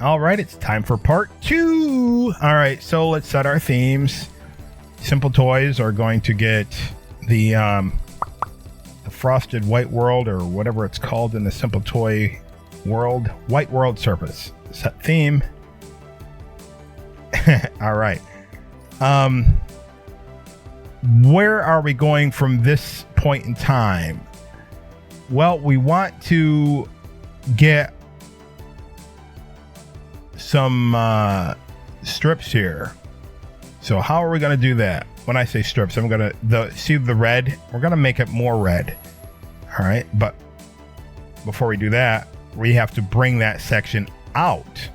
All right, it's time for part 2. All right, so let's set our themes. Simple Toys are going to get the frosted white world, or whatever it's called in the Simple Toy world, white world surface. Set theme. All right. Where are we going from this point in time? Well, we want to get some strips here. So how are we going to do that? When I say strips, I'm going to see the red. We're going to make it more red. All right. But before we do that, we have to bring that section out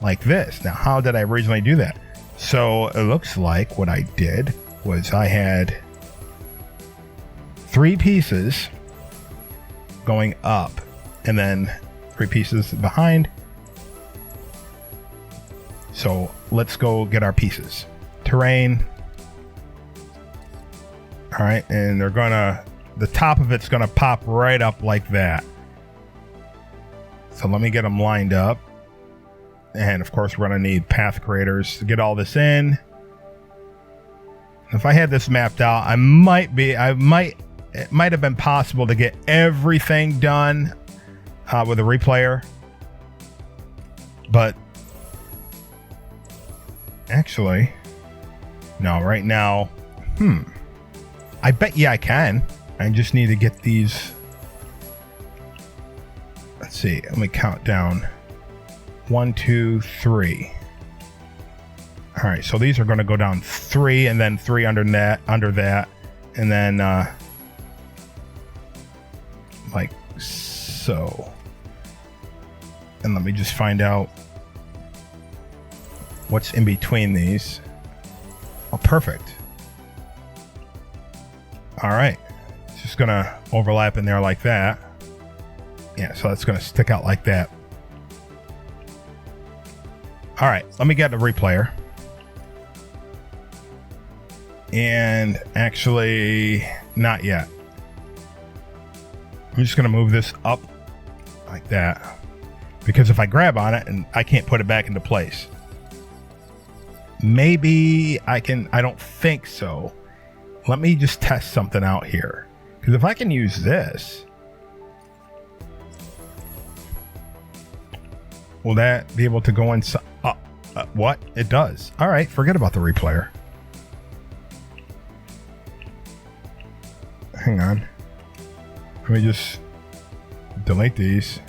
like this. Now, how did I originally do that? So it looks like what I did was I had 3 pieces going up and then 3 pieces behind. So let's go get our pieces. Terrain. All right, and they're gonna, the top of it's gonna pop right up like that. So let me get them lined up. And of course we're gonna need path creators to get all this in. If I had this mapped out, it might have been possible to get everything done with a replayer. But actually, no, right now, I bet you I can. I just need to get these. Let's see, let me count down. 1, 2, 3. All right, so these are going to go down 3 and then 3 under that, and then like so. And let me just find out what's in between these. Oh, perfect. All right, it's just gonna overlap in there like that. Yeah, so that's gonna stick out like that. All right, let me get a replayer. And actually, not yet. I'm just gonna move this up like that, because if I grab on it and I can't put it back into place. Maybe I can. I don't think so. Let me just test something out here, because if I can use this, will that be able to go inside? What? It does. All right, forget about the replayer. Hang on. Let me just delete these.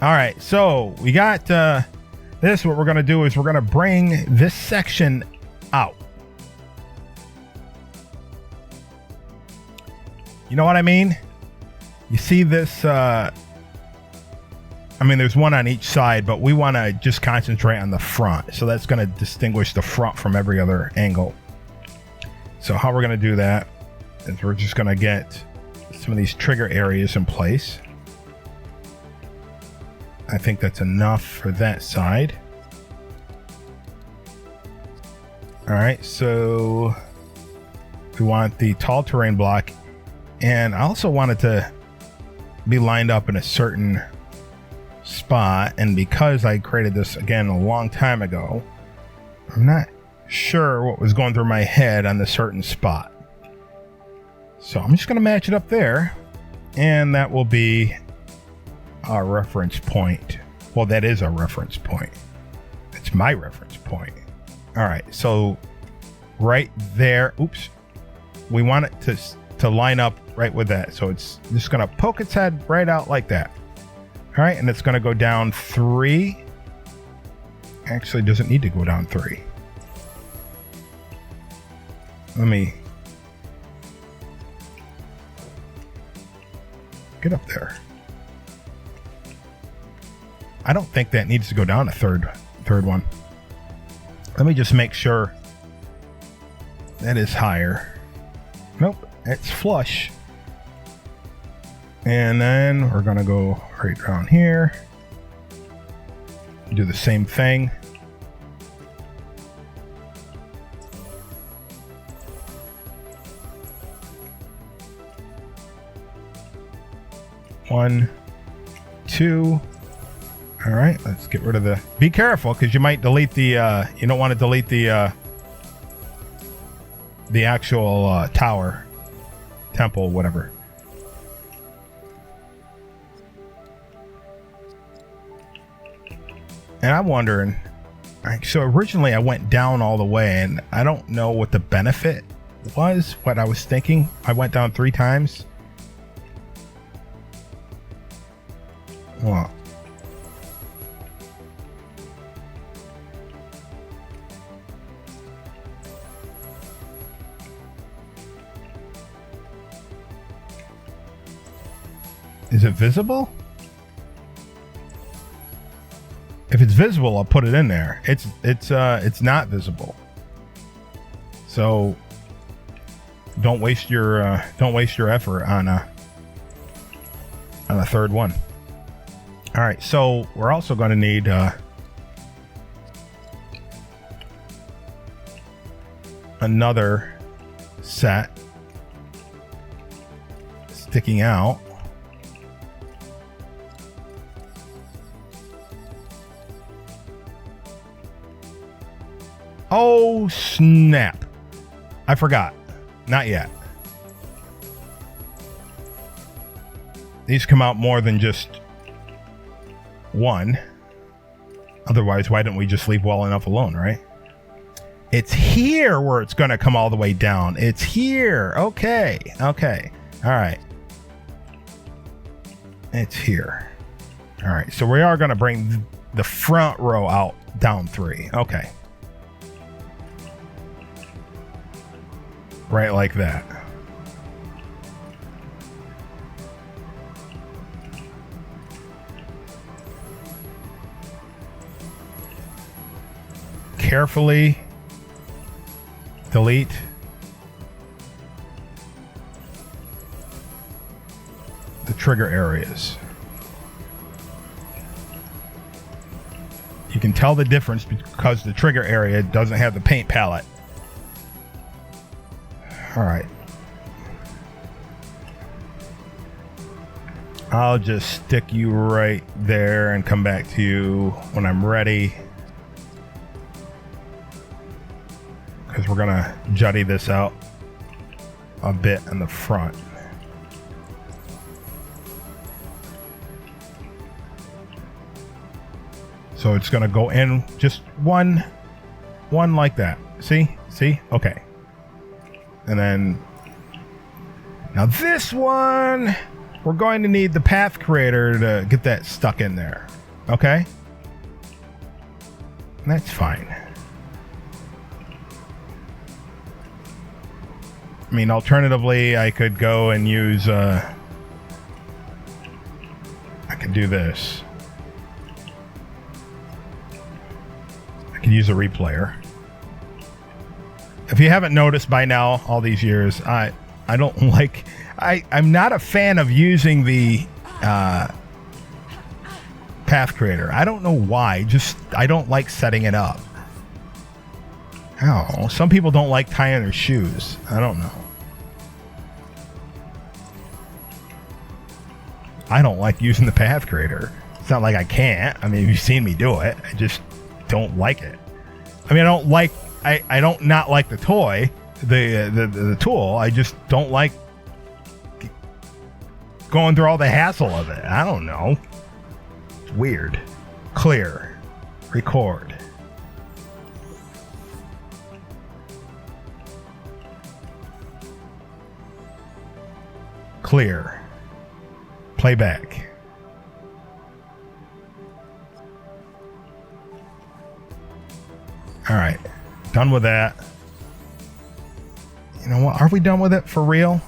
All right, so we got this. What we're going to do is we're going to bring this section out. You know what I mean? You see this? I mean, there's one on each side, but we want to just concentrate on the front. So that's going to distinguish the front from every other angle. So how we're going to do that is we're just going to get some of these trigger areas in place. I think that's enough for that side. All right, so we want the tall terrain block, and I also want it to be lined up in a certain spot. And because I created this again a long time ago, I'm not sure what was going through my head on the certain spot. So I'm just going to match it up there, and that will be our reference point. Well, that is our reference point. It's my reference point. All right, so right there, oops, we want it to line up right with that. So it's just going to poke its head right out like that. All right, and it's going to go down 3. Actually, it doesn't need to go down 3. Let me get up there. I don't think that needs to go down a third one. Let me just make sure that is higher. Nope, it's flush. And then we're gonna go right around here. Do the same thing. 1, 2. All right, let's get rid of the... Be careful, because you might delete the... you don't want to delete the actual tower, temple, whatever. And I'm wondering... So originally I went down all the way, and I don't know what the benefit was, what I was thinking. I went down 3 times. Well... Is it visible? If it's visible, I'll put it in there. It's not visible. So don't waste your effort on a third one. All right, so we're also going to need another set sticking out. Oh, snap. I forgot. Not yet. These come out more than just one. Otherwise, why don't we just leave well enough alone, right? It's here where it's going to come all the way down. It's here. Okay. Okay. All right. It's here. All right. So we are going to bring the front row out down 3. Okay. Right like that. Carefully delete the trigger areas. You can tell the difference because the trigger area doesn't have the paint palette. All right. I'll just stick you right there and come back to you when I'm ready. Because we're going to jutty this out a bit in the front. So it's going to go in just one like that. See? See? Okay. And then, now this one, we're going to need the path creator to get that stuck in there. Okay? That's fine. I mean, alternatively, I could go and use, I could do this. I could use a replayer. If you haven't noticed by now, all these years, I don't like... I'm not a fan of using the path creator. I don't know why. Just, I don't like setting it up. Oh, some people don't like tying their shoes. I don't know. I don't like using the path creator. It's not like I can't. I mean, you've seen me do it. I just don't like it. I mean, I don't like... I don't not like the toy, the tool. I just don't like going through all the hassle of it. I don't know. It's weird. Clear. Record. Clear. Playback. All right. Done with that. You know what? Are we done with it for real?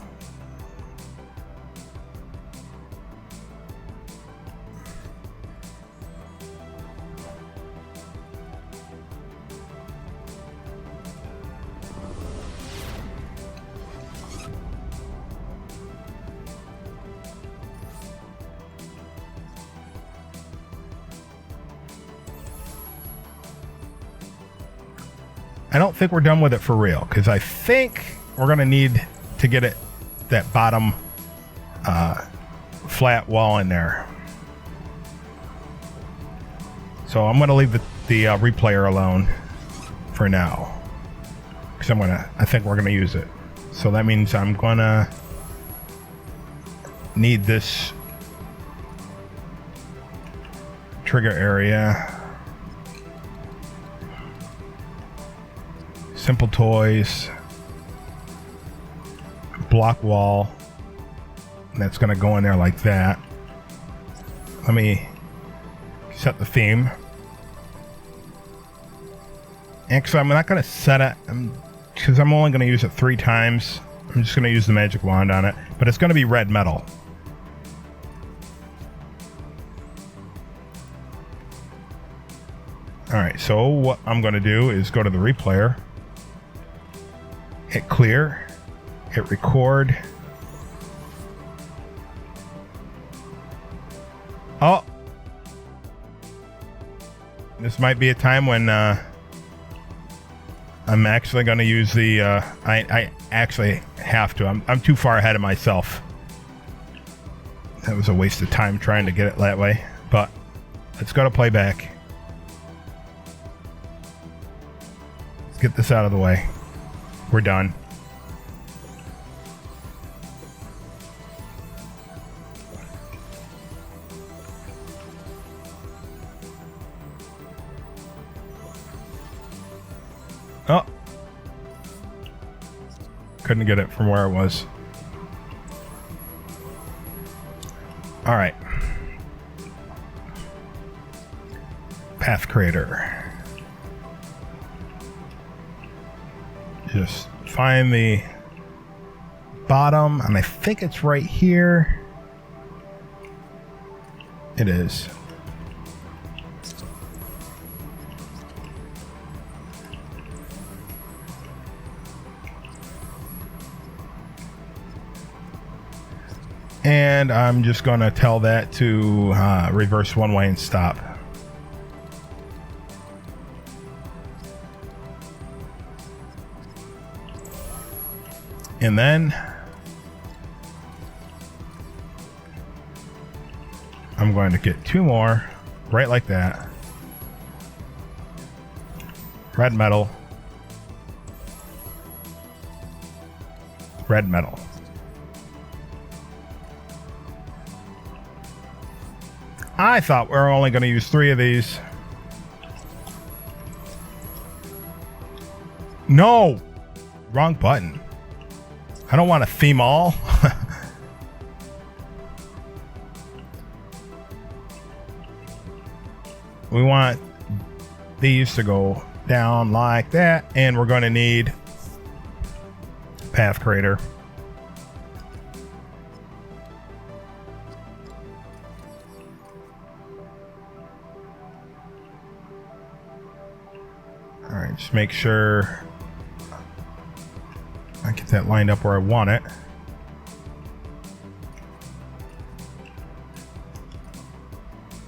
I don't think we're done with it for real, because I think we're going to need to get it that bottom flat wall in there. So I'm going to leave the replayer alone for now. Because I think we're going to use it. So that means I'm going to need this trigger area. Simple toys. Block wall. And that's going to go in there like that. Let me set the theme. Actually, I'm not going to set it because I'm only going to use it 3 times. I'm just going to use the magic wand on it. But it's going to be red metal. Alright, so what I'm going to do is go to the replayer. Hit clear. Hit record. Oh! This might be a time when I'm actually going to use the... I actually have to. I'm too far ahead of myself. That was a waste of time trying to get it that way. But let's go to playback. Let's get this out of the way. We're done. Oh. Couldn't get it from where it was. All right. Path creator. Just find the bottom, and I think it's right here. It is. And I'm just going to tell that to reverse one way and stop. And then I'm going to get 2 more, right like that. Red metal. Red metal. I thought we were only going to use 3 of these. No! Wrong button. I don't want to theme all. We want these to go down like that, and we're going to need path creator. All right, just make sure I get that lined up where I want it.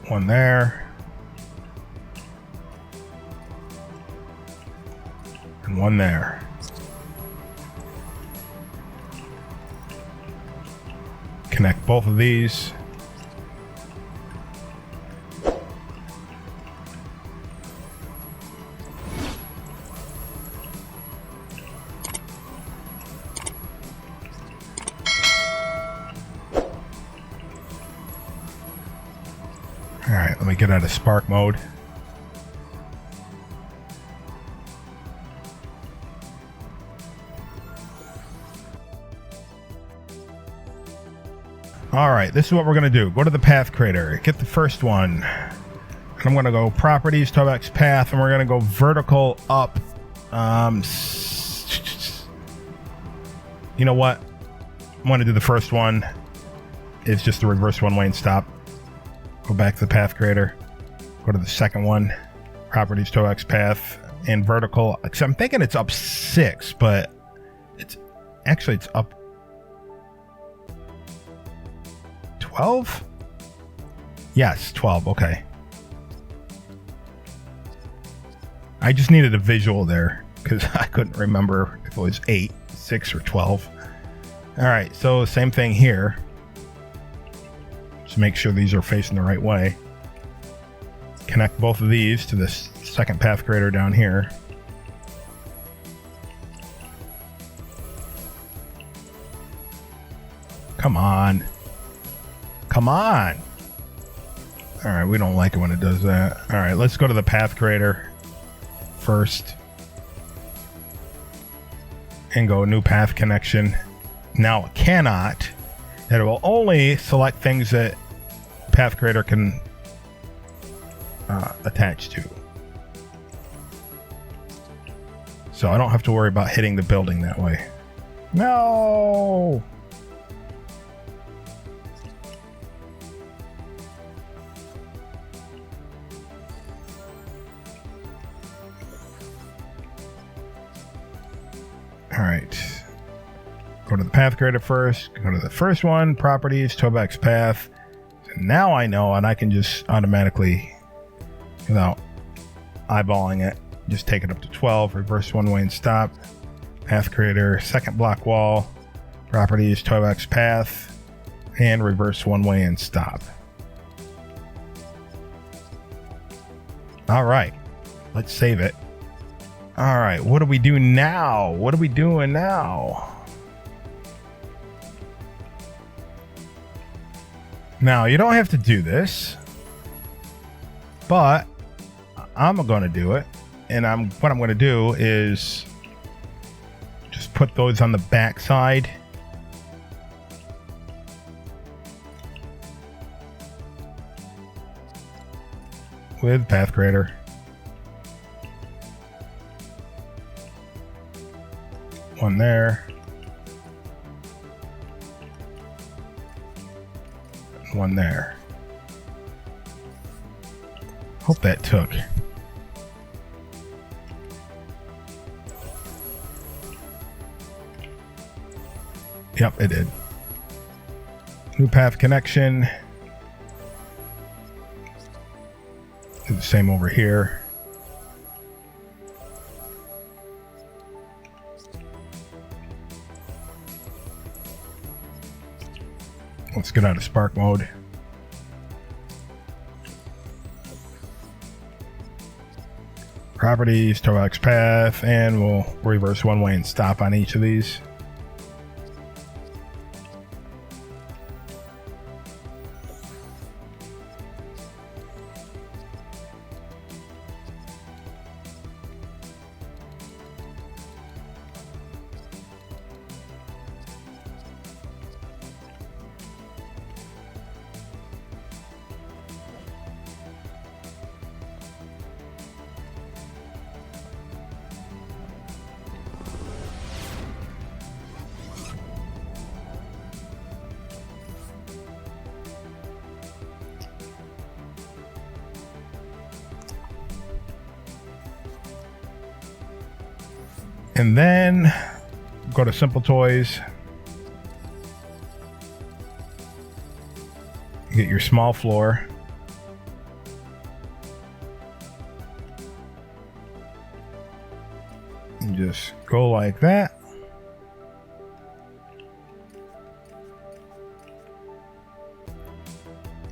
One there. And one there. Connect both of these. Alright, let me get out of spark mode. Alright, this is what we're going to do. Go to the path creator. Get the first one. And I'm going to go properties, 12x path, and we're going to go vertical up. You know what? I'm going to do the first one. It's just the reverse one way and stop. Go back to the path creator. Go to the second one. Properties, 12x path, and vertical. Except I'm thinking it's up 6, but it's up 12? Yes, 12. Okay. I just needed a visual there because I couldn't remember if it was 8, 6, or 12. All right, so same thing here. to make sure these are facing the right way. Connect both of these to this second path creator down here. Come on. Come on. All right, we don't like it when it does that. All right, let's go to the path creator first. And go new path connection. Now it cannot. It will only select things that path creator can attach to. So I don't have to worry about hitting the building that way. No! All right. Go to the path creator first. Go to the first one, properties, Toback's path. So now I know, and I can just automatically, without eyeballing it, just take it up to 12, reverse one way and stop. Path creator, second block wall, properties, Toback's path, and reverse one way and stop. All right. Let's save it. All right, what do we do now? What are we doing now? Now, you don't have to do this, but I'm going to do it. And what I'm going to do is just put those on the back side. With path creator. One there. One there. Hope that took. Yep, it did. New path connection. Do the same over here. Let's get out of spark mode. Properties, Toback's path, and we'll reverse one way and stop on each of these. And then go to Simple Toys. Get your small floor. And just go like that.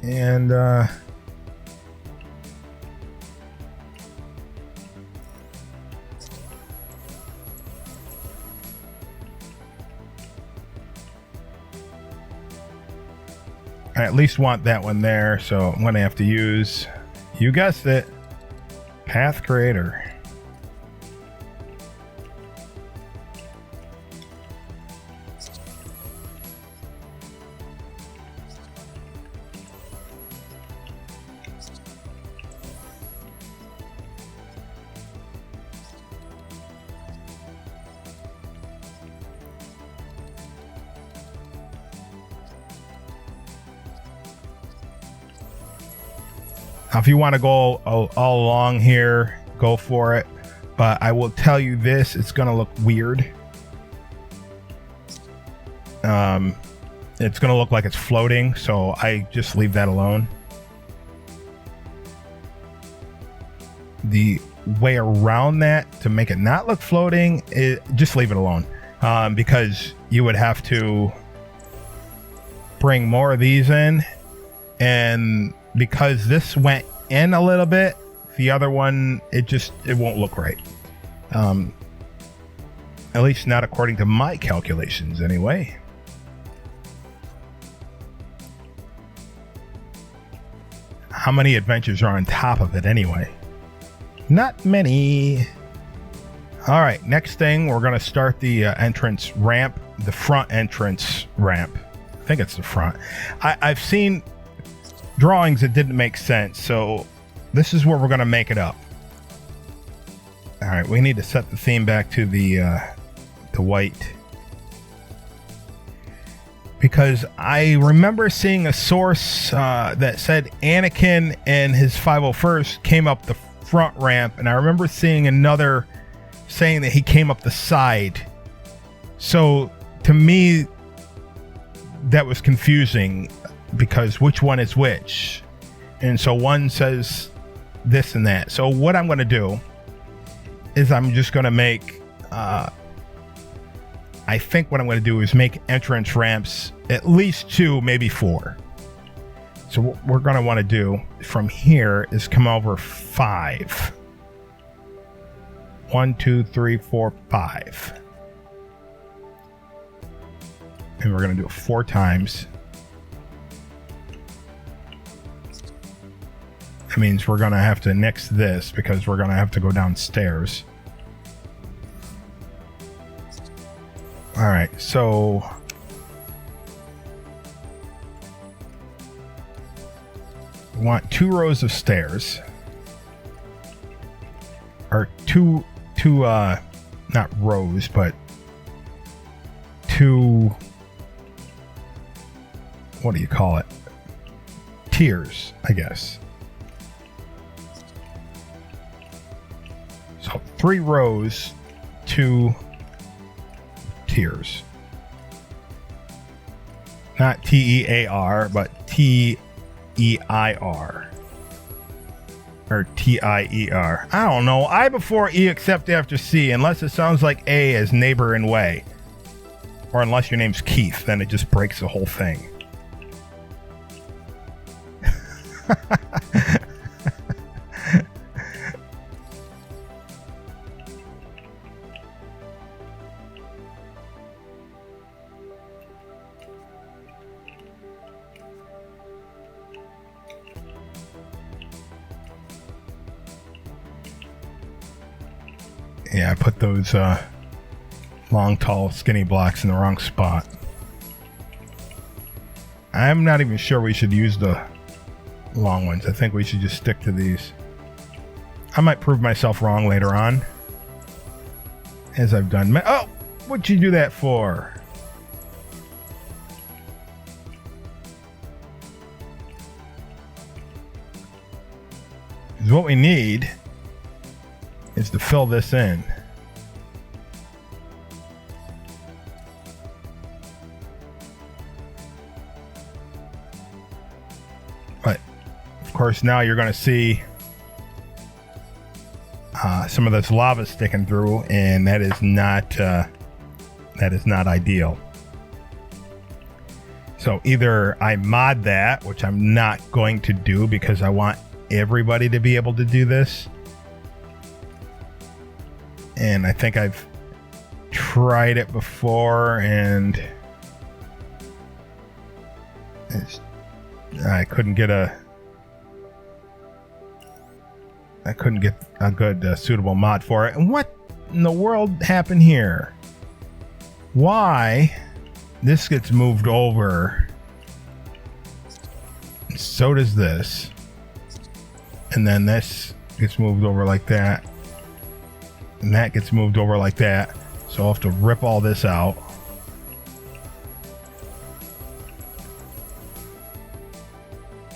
And I at least want that one there, so I'm going to have to use, you guessed it, Path Creator. Now, if you want to go all along here, go for it. But I will tell you this, it's going to look weird. It's going to look like it's floating, so I just leave that alone. The way around that to make it not look floating, just leave it alone. Because you would have to bring more of these in And because this went in a little bit, the other one, it won't look right. At least not according to my calculations anyway. How many adventures are on top of it anyway? Not many. All right, next thing, we're going to start the entrance ramp, the front entrance ramp. I think it's the front. I've seen drawings that didn't make sense, so this is where we're going to make it up. All right, we need to set the theme back to the white. Because I remember seeing a source that said Anakin and his 501st came up the front ramp, and I remember seeing another saying that he came up the side. So to me, that was confusing because which one is which? And so one says this and that. So what I'm going to do is I'm just going to make, I think what I'm going to do is make entrance ramps at least 2, maybe 4. So what we're going to want to do from here is come over 5. 1, 2, 3, 4, 5. And we're going to do it 4 times. That means we're going to have to nix this because we're going to have to go downstairs. All right, so we want 2 rows of stairs, or two not rows, but 2, what do you call it? Tiers, I guess. So 3 rows, 2 tiers. Not T-E-A-R, but T-E-I-R. Or T-I-E-R. I don't know. I before E except after C, unless it sounds like A as neighbor and way. Or unless your name's Keith, then it just breaks the whole thing. Yeah, I put those long, tall, skinny blocks in the wrong spot. I'm not even sure we should use the long ones. I think we should just stick to these. I might prove myself wrong later on, as I've done. Oh, what'd you do that for? Because what we need is to fill this in. But of course now you're going to see some of this lava sticking through, and that is not ideal. So either I mod that, which I'm not going to do because I want everybody to be able to do this. And I think I've tried it before, and I couldn't get a good suitable mod for it. And what in the world happened here? Why this gets moved over? So does this, and then this gets moved over like that. And that gets moved over like that. So I'll have to rip all this out.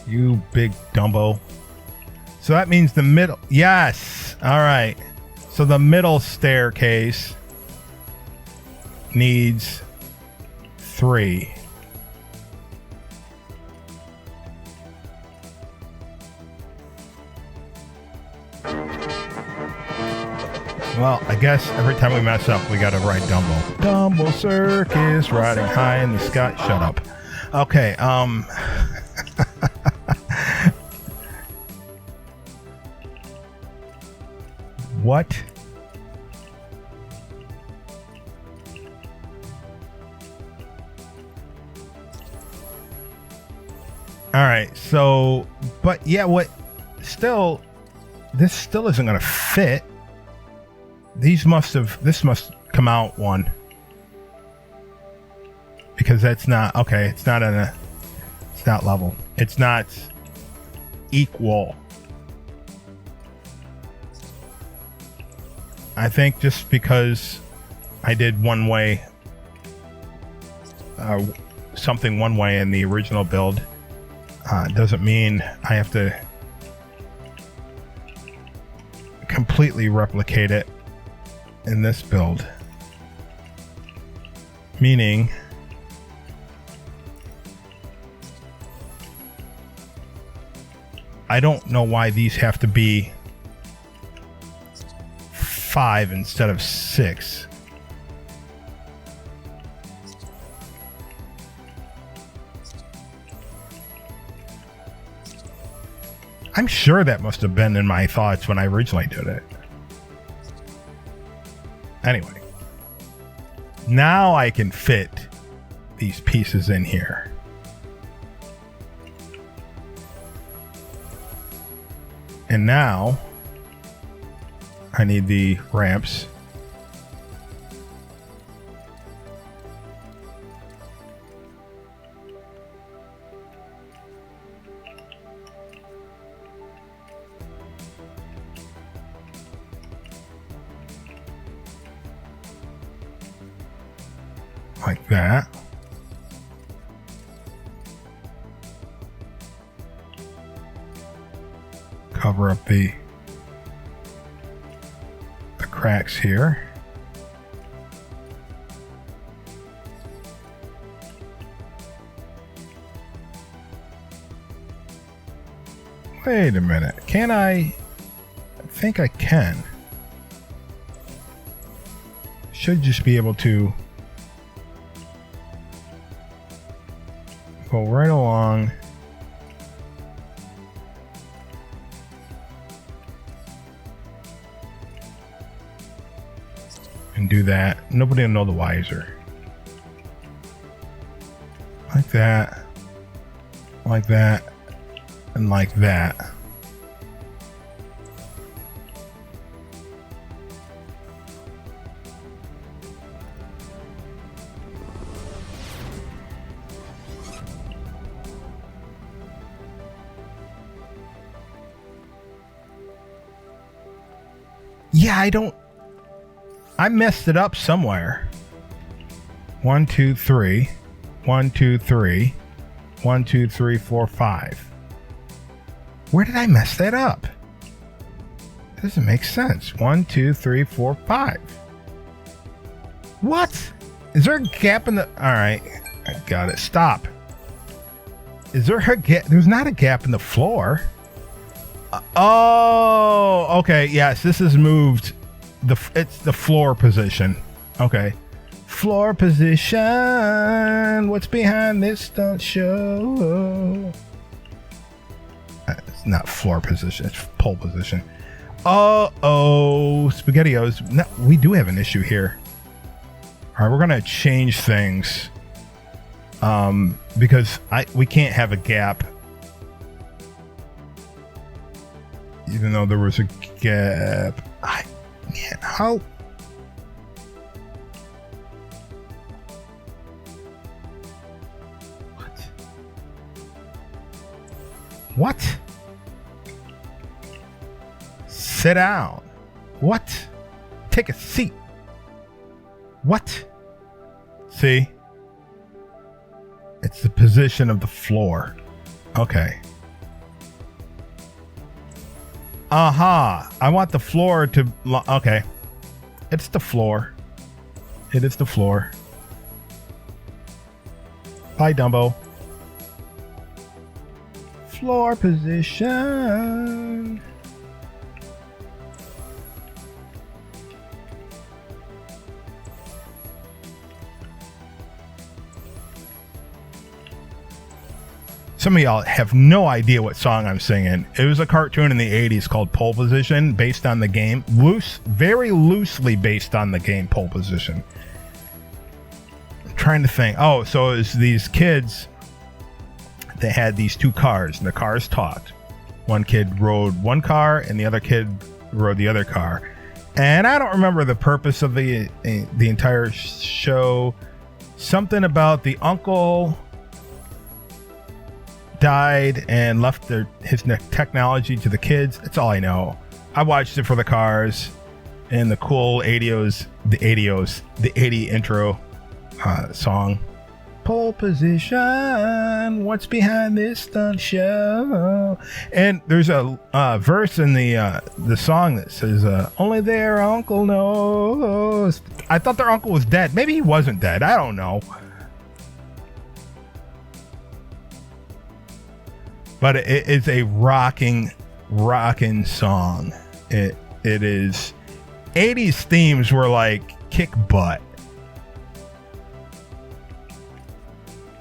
You big Dumbo. So that means the middle. Yes. All right. So the middle staircase needs 3. Well, I guess every time we mess up, we gotta write Dumbo. Dumbo Circus, riding high in the sky. Shut up. Okay, What? All right, so, but yeah, still, this still isn't going to fit. This must come out one. Because that's not, okay, it's not level. It's not equal. I think just because I did one way, something one way in the original build, doesn't mean I have to completely replicate it in this build. Meaning, I don't know why these have to be 5 instead of 6. I'm sure that must have been in my thoughts when I originally did it. Anyway, now I can fit these pieces in here. And now I need the ramps. Like that. Cover up the cracks here. Wait a minute. Can I think I can. Should just be able to go right along. And do that. Nobody will know the wiser. Like that. Like that. And like that. Yeah, I messed it up somewhere. 1, 2, 3. 1, 2, 3. 1, 2, 3, 4, 5. Where did I mess that up? It doesn't make sense. 1, 2, 3, 4, 5. What? Is there a gap in the... Alright. I got it. Stop. Is there a gap? There's not a gap in the floor. Oh, okay. Yes, this has moved. It's the floor position. Okay. Floor position. What's behind this? Don't show. It's not floor position. It's pole position. Oh, SpaghettiOs. No, we do have an issue here. All right, we're gonna change things. Because we can't have a gap. Even though there was a gap. How? What? Sit down. What? Take a seat. What? See? It's the position of the floor. Okay. Aha. I want the floor to... Okay. It's the floor. It is the floor. Bye, Dumbo. Floor position. Some of y'all have no idea what song I'm singing. It was a cartoon in the 80s called Pole Position, based on the game. Very loosely based on the game Pole Position. I'm trying to think. Oh, so it was these kids. They had these two cars, and the cars talked. One kid rode one car, and the other kid rode the other car. And I don't remember the purpose of the entire show. Something about the uncle died and left his technology to the kids. That's all I know. I watched it for the cars and the cool 80 intro song. Pole position, what's behind this stunt show? And there's a verse in the song that says, only their uncle knows. I thought their uncle was dead. Maybe he wasn't dead. I don't know. But it is a rocking song. It is. 80s themes were like kick butt.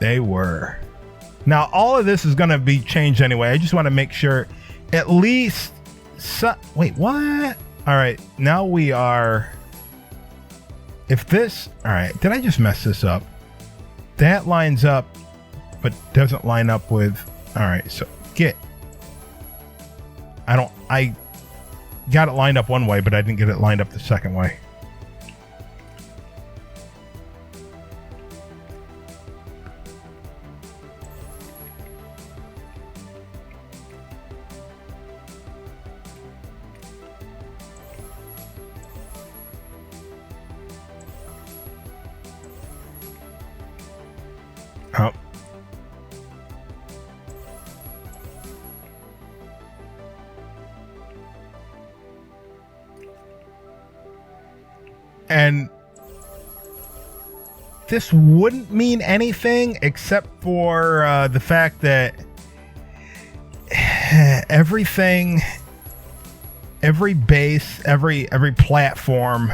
They were. Now, all of this is going to be changed anyway. I just want to make sure at least... wait, what? All right, now we are... If this... All right, did I just mess this up? That lines up, but doesn't line up with... All right, so I got it lined up one way, but I didn't get it lined up the second way. Oh. And this wouldn't mean anything except for the fact that everything, every base, every platform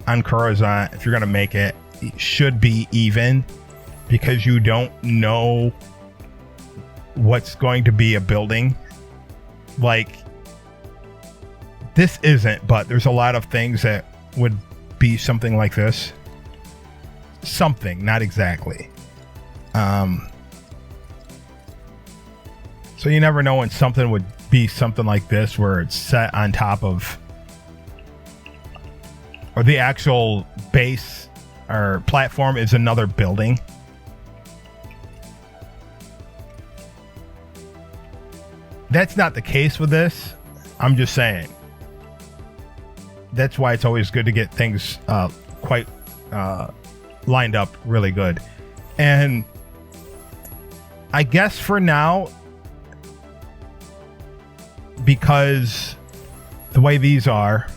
on Coruscant, if you're going to make it, it should be even, because you don't know what's going to be a building. Like, this isn't, but there's a lot of things that would be something like this. Something, not exactly. So you never know when something would be something like this, where it's set on top of, or the actual base or platform is another building. That's not the case with this. I'm just saying. That's why it's always good to get things quite lined up really good. And I guess for now, because the way these are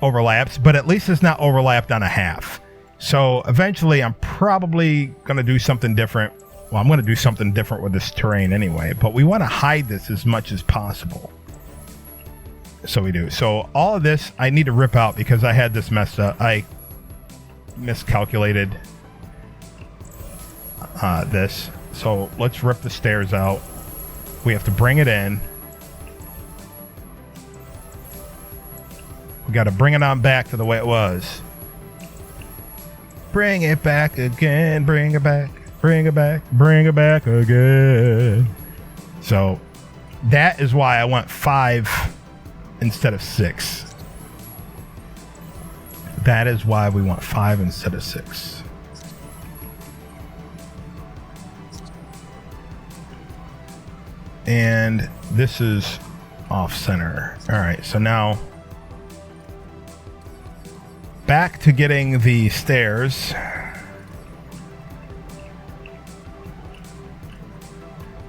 overlaps, but at least it's not overlapped on a half. So eventually I'm probably going to do something different. Well, I'm going to do something different with this terrain anyway, but we want to hide this as much as possible. So we do. So all of this I need to rip out because I had this messed up. I miscalculated this. So let's rip the stairs out. We have to bring it in. We got to bring it on back to the way it was. Bring it back again. Bring it back. Bring it back. Bring it back again. So that is why I want 5 instead of 6. That is why we want 5 instead of 6. And this is off center. All right, so now back to getting the stairs.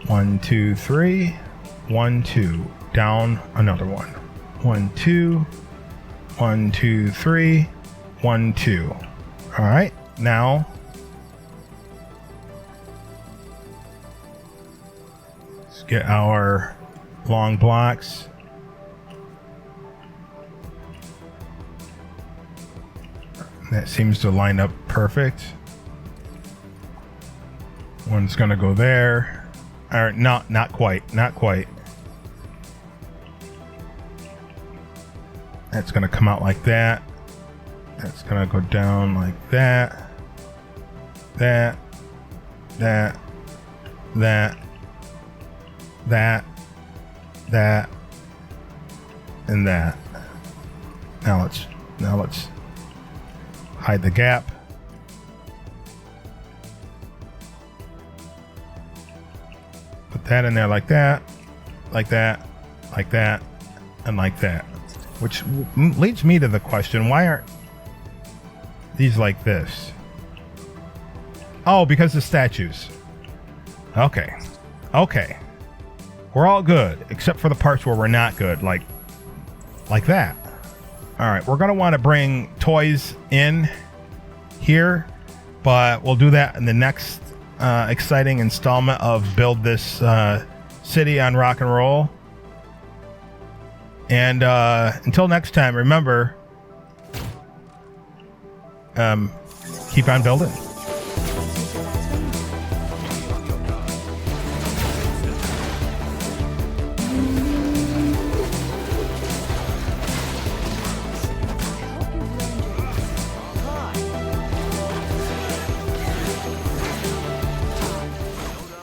One, 2, 3. 1, 2. Down another one. 1, 2. 1, 2, 3. 1, 2. All right, now let's get our long blocks. That seems to line up perfect. One's gonna go there. Or not quite. Not quite. That's gonna come out like that. That's gonna go down like that. That. That. That. That. That. And that. Now let's hide the gap. Put that in there like that, like that, like that, and like that. Which leads me to the question, why aren't these like this? Oh, because the statues. Okay. Okay. We're all good, except for the parts where we're not good, like that. All right, we're going to want to bring toys in here, but we'll do that in the next exciting installment of Build This City on Rock and Roll. And until next time, remember, keep on building.